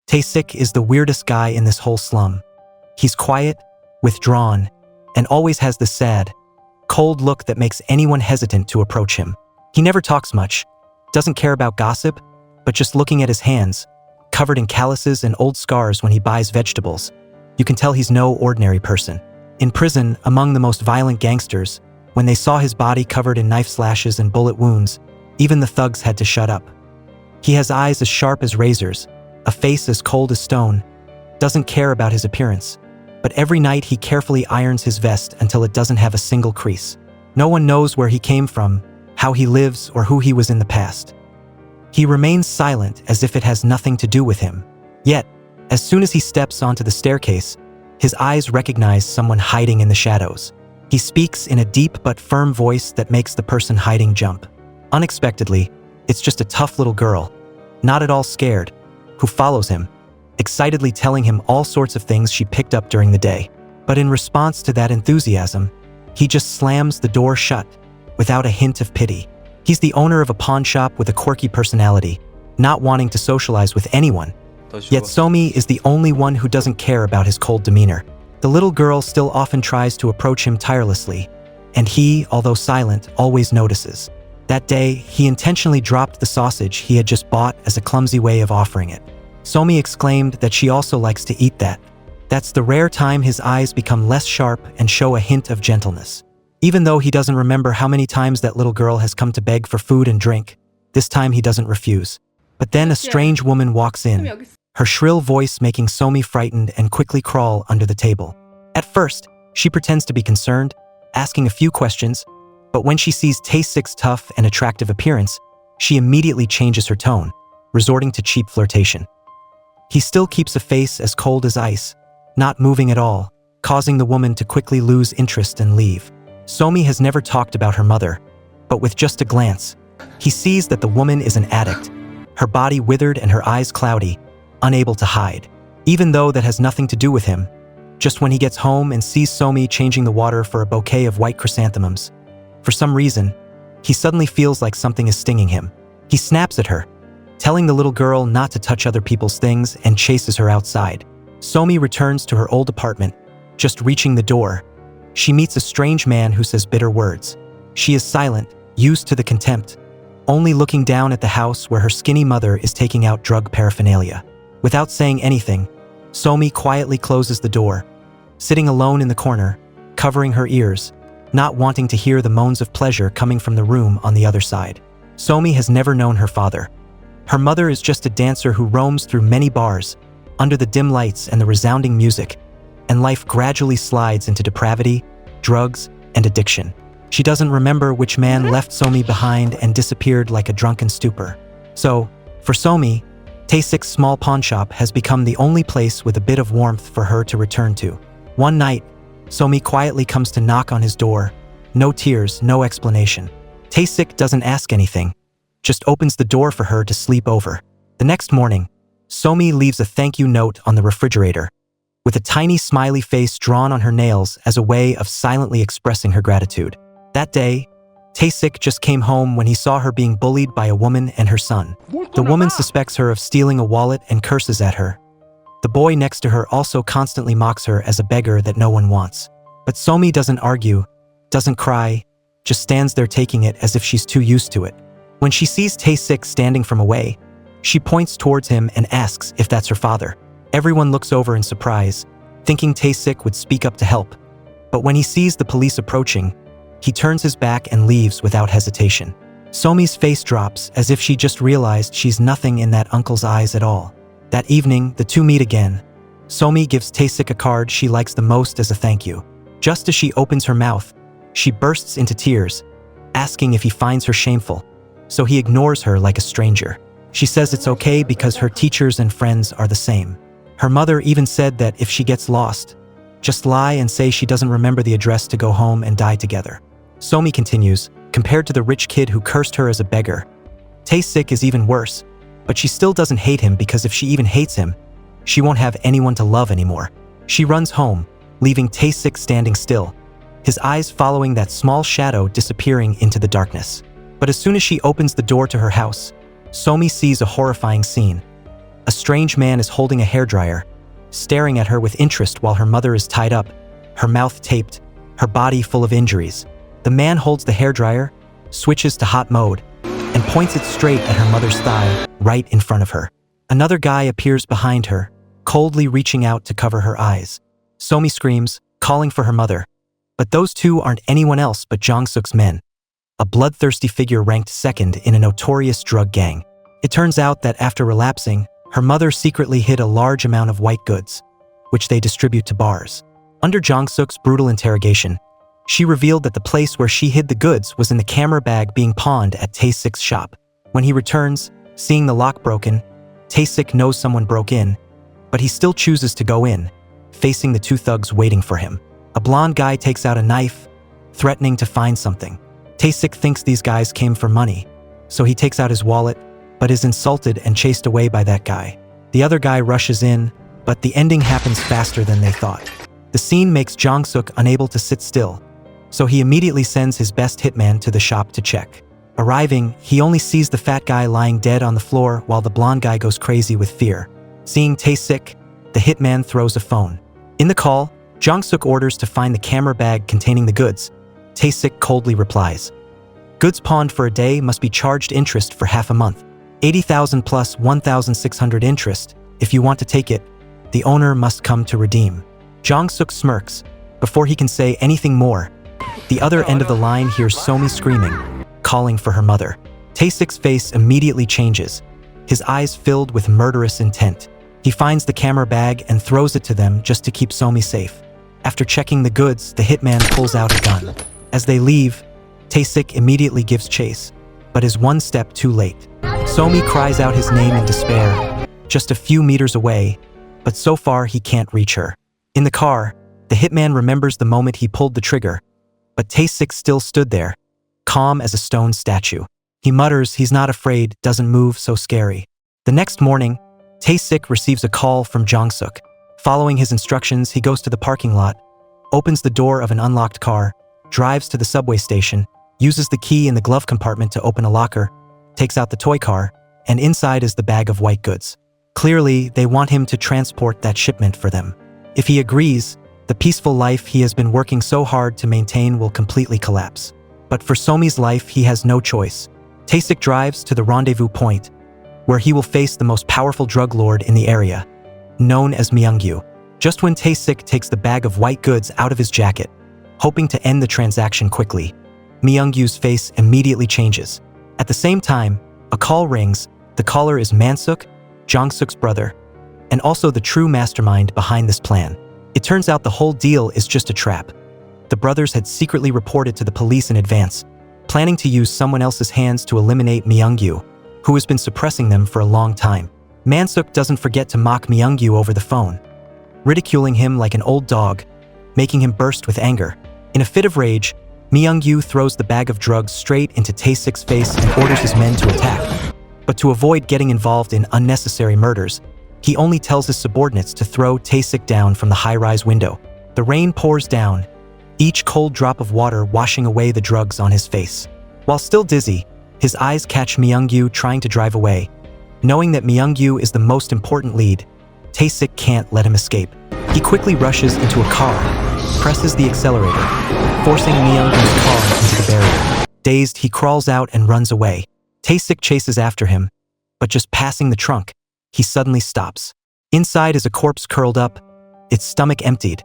Tae-sik is the weirdest guy in this whole slum. He's quiet, withdrawn, and always has the sad, cold look that makes anyone hesitant to approach him. He never talks much, doesn't care about gossip, but just looking at his hands, covered in calluses and old scars when he buys vegetables, you can tell he's no ordinary person. In prison, among the most violent gangsters, when they saw his body covered in knife slashes and bullet wounds, even the thugs had to shut up. He has eyes as sharp as razors, a face as cold as stone, doesn't care about his appearance, but every night he carefully irons his vest until it doesn't have a single crease. No one knows where he came from, how he lives, or who he was in the past. He remains silent as if it has nothing to do with him. Yet, as soon as he steps onto the staircase, his eyes recognize someone hiding in the shadows. He speaks in a deep but firm voice that makes the person hiding jump. Unexpectedly, it's just a tough little girl, not at all scared, who follows him, excitedly telling him all sorts of things she picked up during the day. But in response to that enthusiasm, he just slams the door shut, without a hint of pity. He's the owner of a pawn shop with a quirky personality, not wanting to socialize with anyone. Yet Somi is the only one who doesn't care about his cold demeanor. The little girl still often tries to approach him tirelessly, and he, although silent, always notices. That day, he intentionally dropped the sausage he had just bought as a clumsy way of offering it. Somi exclaimed that she also likes to eat that. That's the rare time his eyes become less sharp and show a hint of gentleness. Even though he doesn't remember how many times that little girl has come to beg for food and drink, this time he doesn't refuse. But then a strange woman walks in, her shrill voice making Somi frightened and quickly crawl under the table. At first, she pretends to be concerned, asking a few questions, but when she sees Tae-sik's tough and attractive appearance, she immediately changes her tone, resorting to cheap flirtation. He still keeps a face as cold as ice, not moving at all, causing the woman to quickly lose interest and leave. Somi has never talked about her mother, but with just a glance, he sees that the woman is an addict, her body withered and her eyes cloudy, unable to hide. Even though that has nothing to do with him, just when he gets home and sees Somi changing the water for a bouquet of white chrysanthemums, for some reason, he suddenly feels like something is stinging him. He snaps at her, telling the little girl not to touch other people's things and chases her outside. Somi returns to her old apartment. Just reaching the door, she meets a strange man who says bitter words. She is silent, used to the contempt, only looking down at the house where her skinny mother is taking out drug paraphernalia. Without saying anything, Somi quietly closes the door, sitting alone in the corner, covering her ears, not wanting to hear the moans of pleasure coming from the room on the other side. Somi has never known her father. Her mother is just a dancer who roams through many bars, under the dim lights and the resounding music, and life gradually slides into depravity, drugs, and addiction. She doesn't remember which man left Somi behind and disappeared like a drunken stupor. So, for Somi, Tae-sik's small pawn shop has become the only place with a bit of warmth for her to return to. One night, Somi quietly comes to knock on his door. No tears, no explanation. Tae-sik doesn't ask anything, just opens the door for her to sleep over. The next morning, Somi leaves a thank you note on the refrigerator, with a tiny smiley face drawn on her nails as a way of silently expressing her gratitude. That day, Tae-sik just came home when he saw her being bullied by a woman and her son. The woman suspects her of stealing a wallet and curses at her. The boy next to her also constantly mocks her as a beggar that no one wants. But Somi doesn't argue, doesn't cry, just stands there taking it as if she's too used to it. When she sees Tae-sik standing from away, she points towards him and asks if that's her father. Everyone looks over in surprise, thinking Tae-sik would speak up to help. But when he sees the police approaching, he turns his back and leaves without hesitation. Somi's face drops as if she just realized she's nothing in that uncle's eyes at all. That evening, the two meet again. Somi gives Tae-sik a card she likes the most as a thank you. Just as she opens her mouth, she bursts into tears, asking if he finds her shameful. So he ignores her like a stranger. She says it's okay because her teachers and friends are the same. Her mother even said that if she gets lost, just lie and say she doesn't remember the address to go home and die together. Somi continues, compared to the rich kid who cursed her as a beggar, Tae-sik is even worse, but she still doesn't hate him because if she even hates him, she won't have anyone to love anymore. She runs home, leaving Tae-sik standing still, his eyes following that small shadow disappearing into the darkness. But as soon as she opens the door to her house, Somi sees a horrifying scene. A strange man is holding a hairdryer, staring at her with interest while her mother is tied up, her mouth taped, her body full of injuries. The man holds the hairdryer, switches to hot mode, and points it straight at her mother's thigh, right in front of her. Another guy appears behind her, coldly reaching out to cover her eyes. Somi screams, calling for her mother. But those two aren't anyone else but Jong-suk's men, a bloodthirsty figure ranked second in a notorious drug gang. It turns out that after relapsing, her mother secretly hid a large amount of white goods, which they distribute to bars. Under Jong-suk's brutal interrogation, she revealed that the place where she hid the goods was in the camera bag being pawned at Tae-sik's shop. When he returns, seeing the lock broken, Tae-sik knows someone broke in, but he still chooses to go in, facing the two thugs waiting for him. A blonde guy takes out a knife, threatening to find something. Tae-sik thinks these guys came for money, so he takes out his wallet, but is insulted and chased away by that guy. The other guy rushes in, but the ending happens faster than they thought. The scene makes Jong-suk unable to sit still, so he immediately sends his best hitman to the shop to check. Arriving, he only sees the fat guy lying dead on the floor while the blonde guy goes crazy with fear. Seeing Tae-sik, the hitman throws a phone. In the call, Jong-suk orders to find the camera bag containing the goods. Tae-sik coldly replies, "Goods pawned for a day must be charged interest for half a month. 80,000 plus 1,600 interest. If you want to take it, the owner must come to redeem." Jong-suk smirks. Before he can say anything more, the other end of the line hears Somi screaming, calling for her mother. Tae-sik's face immediately changes, his eyes filled with murderous intent. He finds the camera bag and throws it to them just to keep Somi safe. After checking the goods, the hitman pulls out a gun. As they leave, Tae-sik immediately gives chase, but is one step too late. Somi cries out his name in despair, just a few meters away, but so far he can't reach her. In the car, the hitman remembers the moment he pulled the trigger, but Tae-sik still stood there, calm as a stone statue. He mutters he's not afraid, doesn't move, so scary. The next morning, Tae-sik receives a call from Jong-suk. Following his instructions, he goes to the parking lot, opens the door of an unlocked car, drives to the subway station, uses the key in the glove compartment to open a locker, takes out the toy car, and inside is the bag of white goods. Clearly, they want him to transport that shipment for them. If he agrees, the peaceful life he has been working so hard to maintain will completely collapse. But for Somi's life, he has no choice. Tae-sik drives to the rendezvous point, where he will face the most powerful drug lord in the area, known as Myung-gyu. Just when Tae-sik takes the bag of white goods out of his jacket, hoping to end the transaction quickly, Myung-gyu's face immediately changes. At the same time, a call rings. The caller is Mansuk, Jong-suk's brother, and also the true mastermind behind this plan. It turns out the whole deal is just a trap. The brothers had secretly reported to the police in advance, planning to use someone else's hands to eliminate Myung-gyu, who has been suppressing them for a long time. Mansuk doesn't forget to mock Myung-gyu over the phone, ridiculing him like an old dog, making him burst with anger. In a fit of rage, Myung-gyu throws the bag of drugs straight into Tae-sik's face and orders his men to attack. But to avoid getting involved in unnecessary murders, he only tells his subordinates to throw Tae-sik down from the high-rise window. The rain pours down, each cold drop of water washing away the drugs on his face. While still dizzy, his eyes catch Myung-gyu trying to drive away. Knowing that Myung-gyu is the most important lead, Tae-sik can't let him escape. He quickly rushes into a car, presses the accelerator, forcing Myung-gyu's car into the barrier. Dazed, he crawls out and runs away. Tae-sik chases after him, but just passing the trunk, he suddenly stops. Inside is a corpse curled up, its stomach emptied,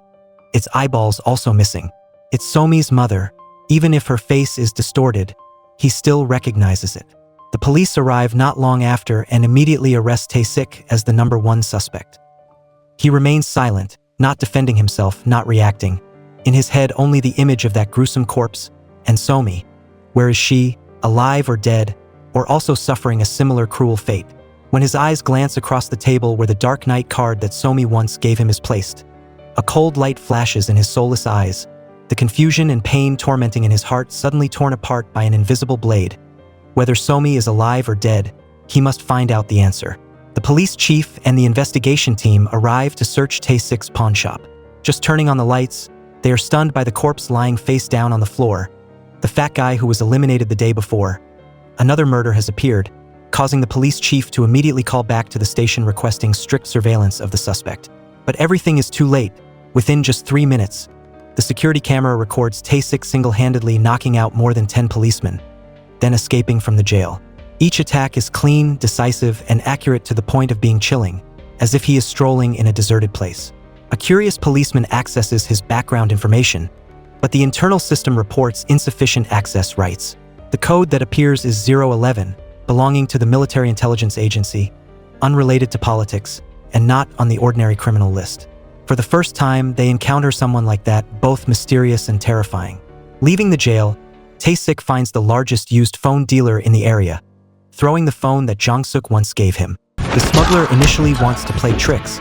its eyeballs also missing. It's Somi's mother. Even if her face is distorted, he still recognizes it. The police arrive not long after and immediately arrest Tae-sik as the #1 suspect. He remains silent, not defending himself, not reacting. In his head, only the image of that gruesome corpse. And Somi, where is she, alive or dead, or also suffering a similar cruel fate? When his eyes glance across the table where the Dark Knight card that Somi once gave him is placed, a cold light flashes in his soulless eyes, the confusion and pain tormenting in his heart suddenly torn apart by an invisible blade. Whether Somi is alive or dead, he must find out the answer. The police chief and the investigation team arrive to search Tae-sik's pawn shop. Just turning on the lights, they are stunned by the corpse lying face down on the floor, the fat guy who was eliminated the day before. Another murder has appeared, causing the police chief to immediately call back to the station requesting strict surveillance of the suspect. But everything is too late. Within just 3 minutes, the security camera records Tae-sik single-handedly knocking out more than 10 policemen, then escaping from the jail. Each attack is clean, decisive, and accurate to the point of being chilling, as if he is strolling in a deserted place. A curious policeman accesses his background information, but the internal system reports insufficient access rights. The code that appears is 011, belonging to the Military Intelligence Agency, unrelated to politics, and not on the ordinary criminal list. For the first time, they encounter someone like that, both mysterious and terrifying. Leaving the jail, Tae-sik finds the largest used phone dealer in the area, throwing the phone that Jong-suk once gave him. The smuggler initially wants to play tricks,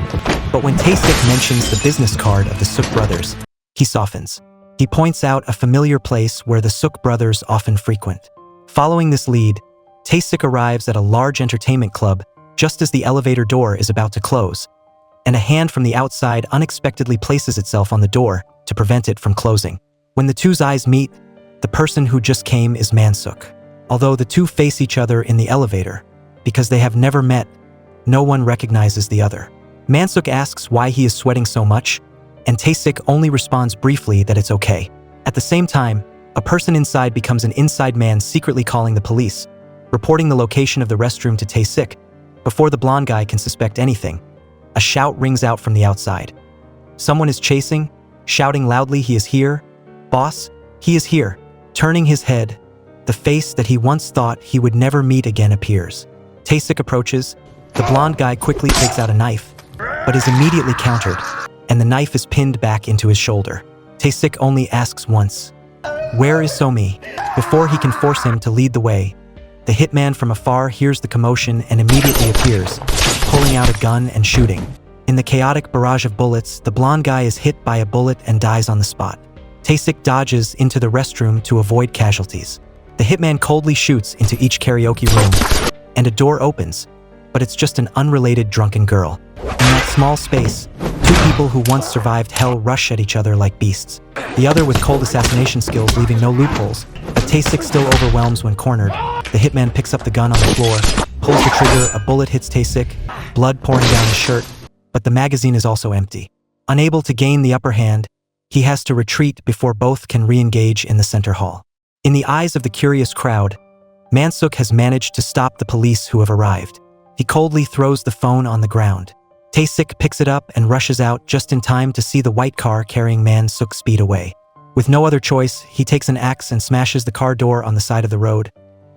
but when Tae-sik mentions the business card of the Suk brothers, he softens. He points out a familiar place where the Suk brothers often frequent. Following this lead, Tae-sik arrives at a large entertainment club just as the elevator door is about to close, and a hand from the outside unexpectedly places itself on the door to prevent it from closing. When the two's eyes meet, the person who just came is Man-suk. Although the two face each other in the elevator, because they have never met, no one recognizes the other. Man-suk asks why he is sweating so much, and Tae-sik only responds briefly that it's okay. At the same time, a person inside becomes an inside man secretly calling the police, reporting the location of the restroom to Tae-sik. Before the blonde guy can suspect anything, a shout rings out from the outside. Someone is chasing, shouting loudly, "He is here! Boss, he is here!" Turning his head, the face that he once thought he would never meet again appears. Tae-sik approaches. The blonde guy quickly takes out a knife, but is immediately countered, and the knife is pinned back into his shoulder. Tae-sik only asks once, "Where is Somi?" before he can force him to lead the way. The hitman from afar hears the commotion and immediately appears, pulling out a gun and shooting. In the chaotic barrage of bullets, the blonde guy is hit by a bullet and dies on the spot. Tae-sik dodges into the restroom to avoid casualties. The hitman coldly shoots into each karaoke room, and a door opens, but it's just an unrelated drunken girl. In that small space, two people who once survived hell rush at each other like beasts, the other with cold assassination skills leaving no loopholes, but Tae-sik still overwhelms when cornered. The hitman picks up the gun on the floor, pulls the trigger, a bullet hits Tae-sik, blood pouring down his shirt, but the magazine is also empty. Unable to gain the upper hand, he has to retreat before both can re-engage in the center hall. In the eyes of the curious crowd, Man-suk has managed to stop the police who have arrived. He coldly throws the phone on the ground. Tae-sik picks it up and rushes out just in time to see the white car carrying Man-suk speed away. With no other choice, he takes an axe and smashes the car door on the side of the road,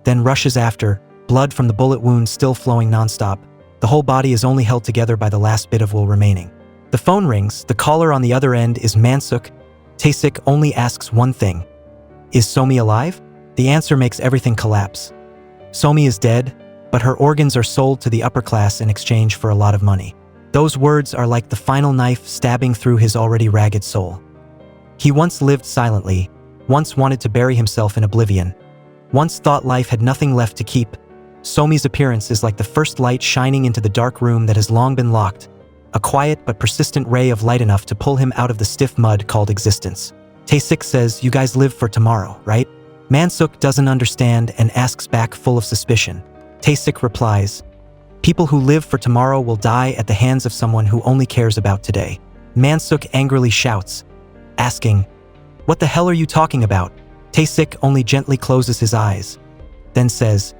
then rushes after, blood from the bullet wound still flowing nonstop. The whole body is only held together by the last bit of wool remaining. The phone rings, the caller on the other end is Man-suk. Tae-sik only asks one thing. Is Somi alive? The answer makes everything collapse. Somi is dead, but her organs are sold to the upper class in exchange for a lot of money. Those words are like the final knife stabbing through his already ragged soul. He once lived silently, once wanted to bury himself in oblivion, once thought life had nothing left to keep. Somi's appearance is like the first light shining into the dark room that has long been locked, a quiet but persistent ray of light enough to pull him out of the stiff mud called existence. Tae-sik says, "You guys live for tomorrow, right?" Man-suk doesn't understand and asks back full of suspicion. Tae-sik replies, "People who live for tomorrow will die at the hands of someone who only cares about today." Man-suk angrily shouts, asking, "What the hell are you talking about?" Tae-sik only gently closes his eyes, then says,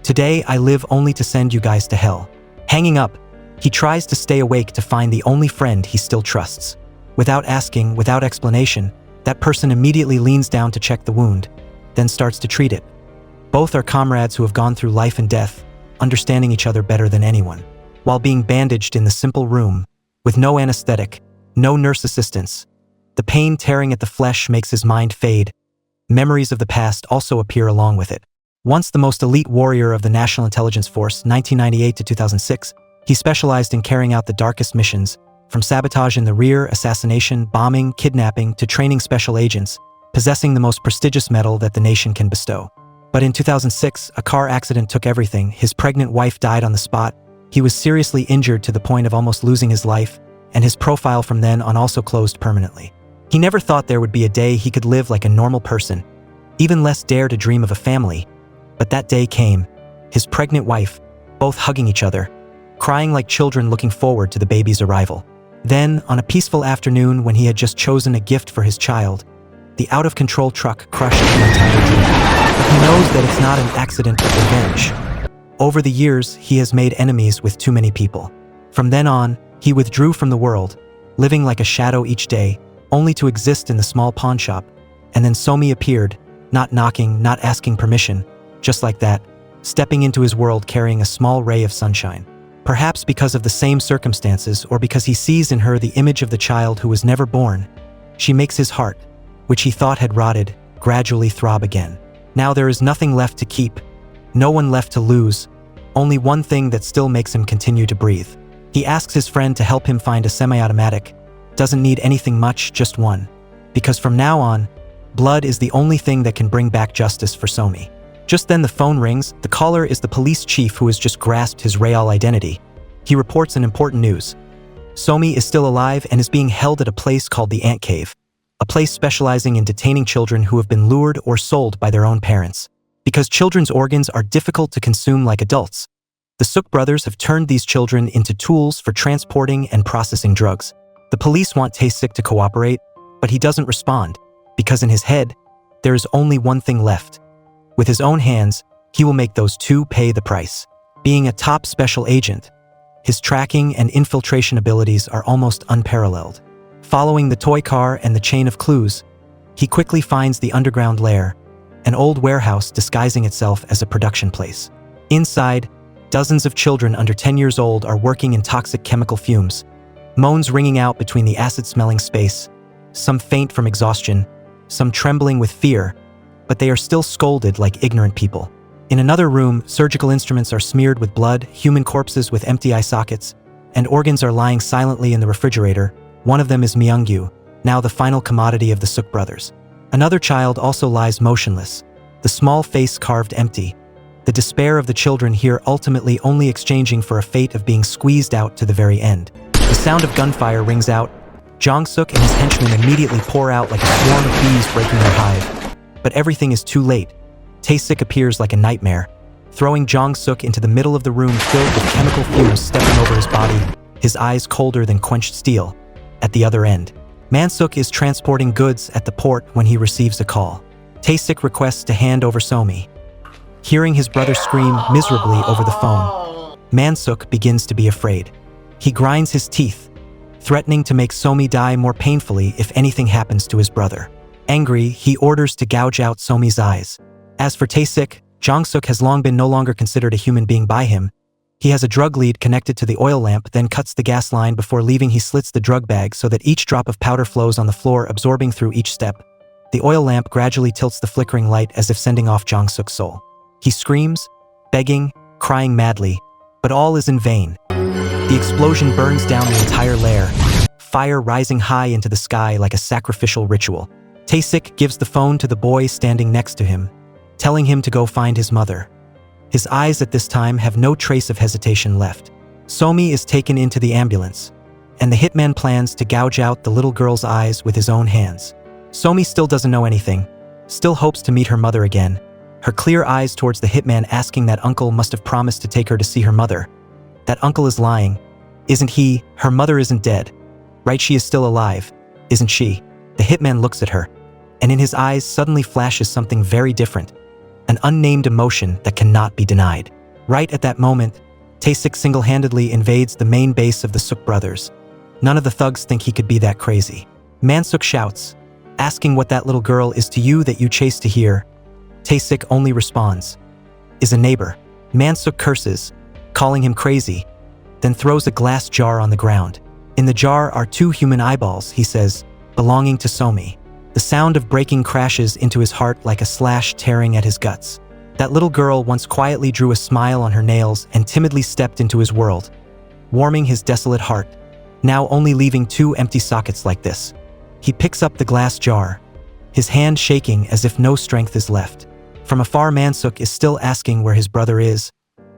"Today I live only to send you guys to hell." Hanging up, he tries to stay awake to find the only friend he still trusts. Without asking, without explanation, that person immediately leans down to check the wound, then starts to treat it. Both are comrades who have gone through life and death, understanding each other better than anyone. While being bandaged in the simple room, with no anesthetic, no nurse assistance, the pain tearing at the flesh makes his mind fade. Memories of the past also appear along with it. Once the most elite warrior of the National Intelligence Force, 1998 to 2006, he specialized in carrying out the darkest missions, from sabotage in the rear, assassination, bombing, kidnapping, to training special agents, possessing the most prestigious medal that the nation can bestow. But in 2006, a car accident took everything. His pregnant wife died on the spot. He was seriously injured to the point of almost losing his life, and his profile from then on also closed permanently. He never thought there would be a day he could live like a normal person, even less dare to dream of a family. But that day came. His pregnant wife, both hugging each other, crying like children looking forward to the baby's arrival. Then, on a peaceful afternoon when he had just chosen a gift for his child, the out-of-control truck crushed the entire dream. But he knows that it's not an accident but revenge. Over the years, he has made enemies with too many people. From then on, he withdrew from the world, living like a shadow each day, only to exist in the small pawn shop. And then Somi appeared, not knocking, not asking permission, just like that, stepping into his world carrying a small ray of sunshine. Perhaps because of the same circumstances or because he sees in her the image of the child who was never born, she makes his heart, which he thought had rotted, gradually throb again. Now there is nothing left to keep, no one left to lose, only one thing that still makes him continue to breathe. He asks his friend to help him find a semi-automatic, doesn't need anything much, just one. Because from now on, blood is the only thing that can bring back justice for Somi. Just then the phone rings. The caller is the police chief who has just grasped his real identity. He reports an important news. Somi is still alive and is being held at a place called the Ant Cave, a place specializing in detaining children who have been lured or sold by their own parents. Because children's organs are difficult to consume like adults, the Suk brothers have turned these children into tools for transporting and processing drugs. The police want Tae-sik to cooperate, but he doesn't respond, because in his head, there is only one thing left. With his own hands, he will make those two pay the price. Being a top special agent, his tracking and infiltration abilities are almost unparalleled. Following the toy car and the chain of clues, he quickly finds the underground lair, an old warehouse disguising itself as a production place. Inside, dozens of children under 10 years old are working in toxic chemical fumes, moans ringing out between the acid-smelling space, some faint from exhaustion, some trembling with fear, but they are still scolded like ignorant people. In another room, surgical instruments are smeared with blood, human corpses with empty eye sockets, and organs are lying silently in the refrigerator. One of them is Myungyu, now the final commodity of the Suk brothers. Another child also lies motionless, the small face carved empty, the despair of the children here ultimately only exchanging for a fate of being squeezed out to the very end. The sound of gunfire rings out. Jong-suk and his henchmen immediately pour out like a swarm of bees breaking their hive. But everything is too late. Tae-sik appears like a nightmare, throwing Jong-suk into the middle of the room filled with chemical fumes stepping over his body, his eyes colder than quenched steel. At the other end, Man-suk is transporting goods at the port when he receives a call. Tae-sik requests to hand over Somi. Hearing his brother scream miserably over the phone, Man-suk begins to be afraid. He grinds his teeth, threatening to make Somi die more painfully if anything happens to his brother. Angry, he orders to gouge out Somi's eyes. As for Tae-sik, Jong-suk has long been no longer considered a human being by him. He has a drug lead connected to the oil lamp, then cuts the gas line. Before leaving, he slits the drug bag so that each drop of powder flows on the floor, absorbing through each step. The oil lamp gradually tilts the flickering light as if sending off Jong-suk's soul. He screams, begging, crying madly, but all is in vain. The explosion burns down the entire lair, fire rising high into the sky like a sacrificial ritual. Tae-sik gives the phone to the boy standing next to him, telling him to go find his mother. His eyes at this time have no trace of hesitation left. Somi is taken into the ambulance, and the hitman plans to gouge out the little girl's eyes with his own hands. Somi still doesn't know anything, still hopes to meet her mother again, her clear eyes towards the hitman asking that uncle must have promised to take her to see her mother. That uncle is lying. Isn't he? Her mother isn't dead. Right, she is still alive, isn't she? The hitman looks at her, and in his eyes suddenly flashes something very different, an unnamed emotion that cannot be denied. Right at that moment, Tae-sik single-handedly invades the main base of the Suk brothers. None of the thugs think he could be that crazy. Man-suk shouts, asking what that little girl is to you that you chase to hear. Tae-sik only responds, is a neighbor. Man-suk curses, calling him crazy, then throws a glass jar on the ground. In the jar are 2 human eyeballs, he says, belonging to Somi. The sound of breaking crashes into his heart like a slash tearing at his guts. That little girl once quietly drew a smile on her nails and timidly stepped into his world, warming his desolate heart, now only leaving 2 empty sockets like this. He picks up the glass jar, his hand shaking as if no strength is left. From afar, Man-suk is still asking where his brother is,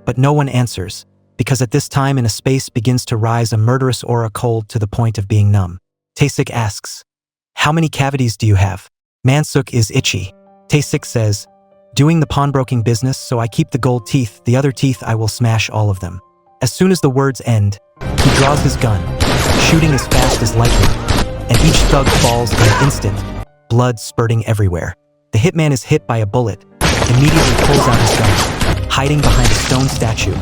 but no one answers, because at this time in a space begins to rise a murderous aura cold to the point of being numb. Tae-sik asks, how many cavities do you have? Man-suk is itchy. Tae-sik says, Doing the pawnbroking business, so I keep the gold teeth, the other teeth I will smash all of them. As soon as the words end, he draws his gun, shooting as fast as lightning, and each thug falls in an instant, blood spurting everywhere. The hitman is hit by a bullet, immediately pulls out his gun, hiding behind a stone statue.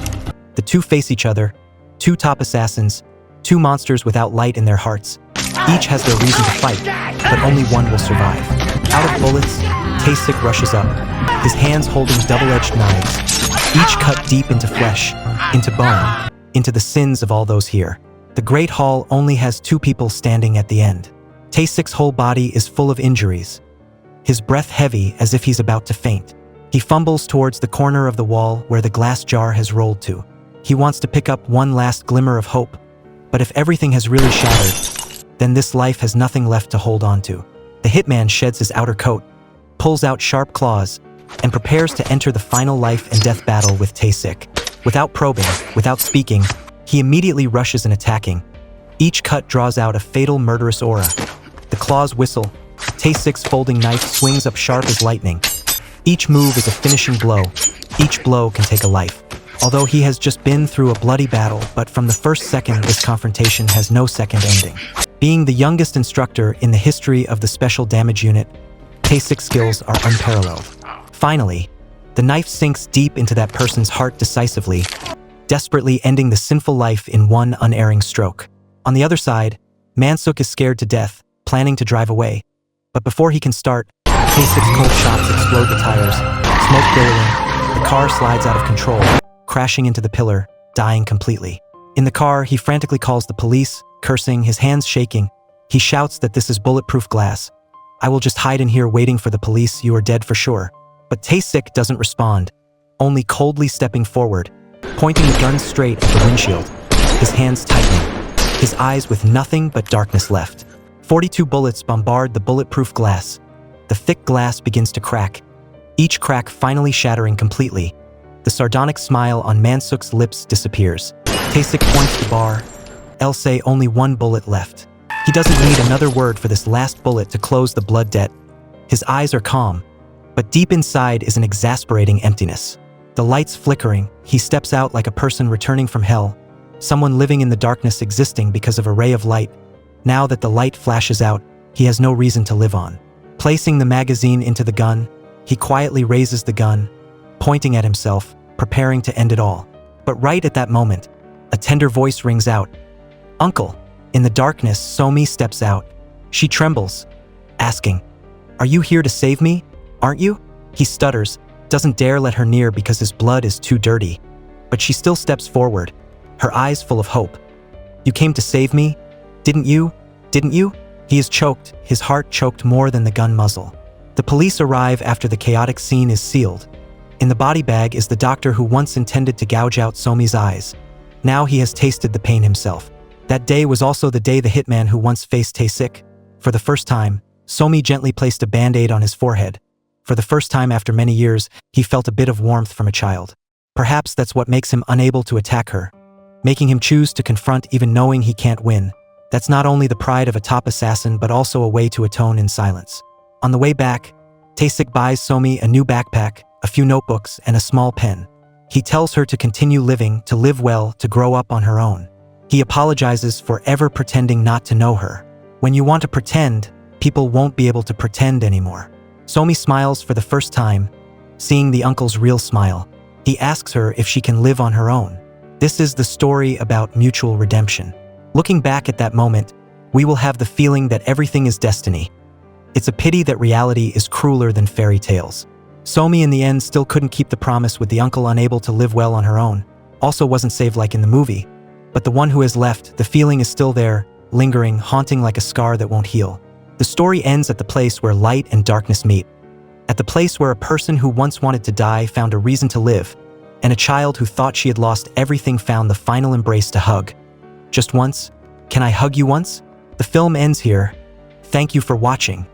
The two face each other, two top assassins, two monsters without light in their hearts. Each has their reason to fight, but only one will survive. Out of bullets, Tae-sik rushes up, his hands holding double-edged knives, each cut deep into flesh, into bone, into the sins of all those here. The Great Hall only has two people standing at the end. Tae-sik's whole body is full of injuries, his breath heavy as if he's about to faint. He fumbles towards the corner of the wall where the glass jar has rolled to. He wants to pick up one last glimmer of hope, but if everything has really shattered, then this life has nothing left to hold on to. The hitman sheds his outer coat, pulls out sharp claws, and prepares to enter the final life and death battle with Tae-sik. Without probing, without speaking, he immediately rushes in attacking. Each cut draws out a fatal murderous aura. The claws whistle, Tae-sik's folding knife swings up sharp as lightning. Each move is a finishing blow. Each blow can take a life. Although he has just been through a bloody battle, but from the first second this confrontation has no second ending. Being the youngest instructor in the history of the Special Damage Unit, Tae-sik's skills are unparalleled. Finally, the knife sinks deep into that person's heart decisively, desperately ending the sinful life in one unerring stroke. On the other side, Mansuk is scared to death, planning to drive away. But before he can start, Tae-sik's cold shots explode the tires, smoke billowing, the car slides out of control, crashing into the pillar, dying completely. In the car, he frantically calls the police, cursing, his hands shaking. He shouts that this is bulletproof glass. I will just hide in here waiting for the police, you are dead for sure. But Tae-sik doesn't respond, only coldly stepping forward, pointing the gun straight at the windshield, his hands tightening, his eyes with nothing but darkness left. 42 bullets bombard the bulletproof glass. The thick glass begins to crack, each crack finally shattering completely. The sardonic smile on Mansuk's lips disappears. Tae-sik points the bar. Say only one bullet left. He doesn't need another word for this last bullet to close the blood debt. His eyes are calm, but deep inside is an exasperating emptiness. The lights flickering, he steps out like a person returning from hell, someone living in the darkness existing because of a ray of light. Now that the light flashes out, he has no reason to live on. Placing the magazine into the gun, he quietly raises the gun, pointing at himself, preparing to end it all. But right at that moment, a tender voice rings out. Uncle! In the darkness, Somi steps out. She trembles, asking, Are you here to save me? Aren't you? He stutters, doesn't dare let her near because his blood is too dirty. But she still steps forward, her eyes full of hope. You came to save me? Didn't you? Didn't you? He is choked, his heart choked more than the gun muzzle. The police arrive after the chaotic scene is sealed. In the body bag is the doctor who once intended to gouge out Somi's eyes. Now he has tasted the pain himself. That day was also the day the hitman who once faced Tae-sik. For the first time, Somi gently placed a band-aid on his forehead. For the first time after many years, he felt a bit of warmth from a child. Perhaps that's what makes him unable to attack her, making him choose to confront even knowing he can't win. That's not only the pride of a top assassin but also a way to atone in silence. On the way back, Tae-sik buys Somi a new backpack, a few notebooks, and a small pen. He tells her to continue living, to live well, to grow up on her own. He apologizes for ever pretending not to know her. When you want to pretend, people won't be able to pretend anymore. Somi smiles for the first time, seeing the uncle's real smile. He asks her if she can live on her own. This is the story about mutual redemption. Looking back at that moment, we will have the feeling that everything is destiny. It's a pity that reality is crueler than fairy tales. Somi in the end still couldn't keep the promise with the uncle unable to live well on her own. Also wasn't saved like in the movie. But the one who has left, the feeling is still there, lingering, haunting like a scar that won't heal. The story ends at the place where light and darkness meet. At the place where a person who once wanted to die found a reason to live, and a child who thought she had lost everything found the final embrace to hug. Just once? Can I hug you once? The film ends here. Thank you for watching.